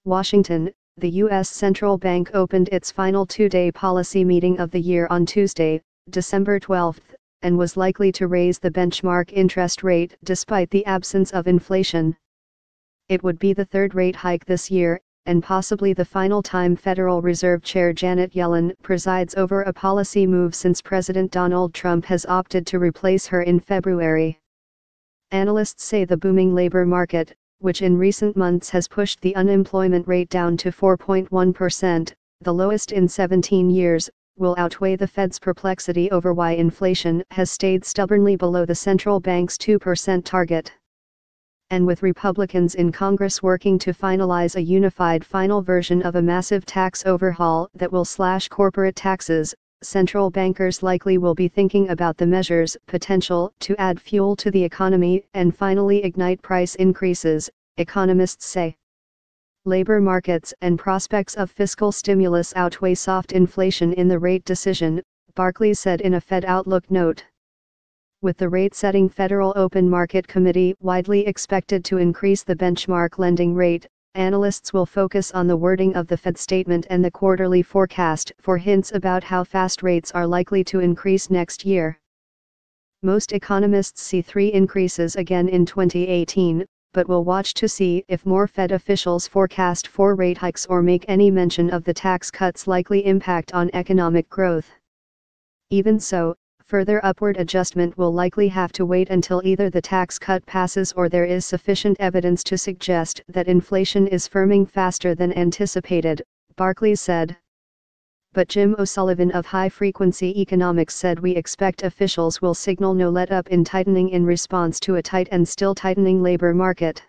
Washington, the U.S. Central Bank opened its final two-day policy meeting of the year on Tuesday, December 12, and was likely to raise the benchmark interest rate despite the absence of inflation. It would be the third rate hike this year, and possibly the final time Federal Reserve Chair Janet Yellen presides over a policy move since President Donald Trump has opted to replace her in February. Analysts say the booming labor market, which in recent months has pushed the unemployment rate down to 4.1%, the lowest in 17 years, will outweigh the Fed's perplexity over why inflation has stayed stubbornly below the central bank's 2% target. And with Republicans in Congress working to finalize a unified final version of a massive tax overhaul that will slash corporate taxes, central bankers likely will be thinking about the measure's potential to add fuel to the economy and finally ignite price increases, economists say. Labor markets and prospects of fiscal stimulus outweigh soft inflation in the rate decision, Barclays said in a Fed Outlook note. With the rate-setting Federal Open Market Committee widely expected to increase the benchmark lending rate, analysts will focus on the wording of the Fed statement and the quarterly forecast for hints about how fast rates are likely to increase next year. Most economists see 3 increases again in 2018, but will watch to see if more Fed officials forecast 4 rate hikes or make any mention of the tax cuts' likely impact on economic growth. Even so, further upward adjustment will likely have to wait until either the tax cut passes or there is sufficient evidence to suggest that inflation is firming faster than anticipated, Barclays said. But Jim O'Sullivan of High Frequency Economics said we expect officials will signal no let-up in tightening in response to a tight and still tightening labor market.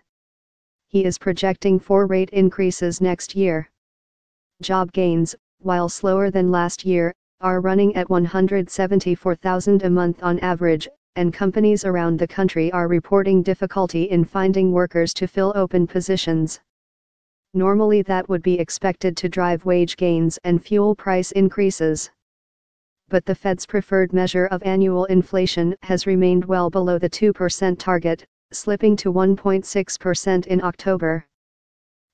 He is projecting 4 rate increases next year. Job gains, while slower than last year, are running at 174,000 a month on average, and companies around the country are reporting difficulty in finding workers to fill open positions. Normally that would be expected to drive wage gains and fuel price increases. But the Fed's preferred measure of annual inflation has remained well below the 2% target, slipping to 1.6% in October.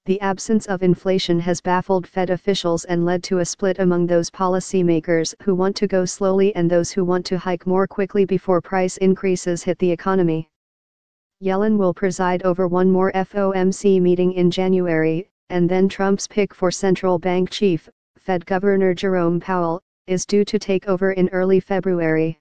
The absence of inflation has baffled Fed officials and led to a split among those policymakers who want to go slowly and those who want to hike more quickly before price increases hit the economy. Yellen will preside over one more FOMC meeting in January, and then Trump's pick for central bank chief, Fed Governor Jerome Powell, is due to take over in early February.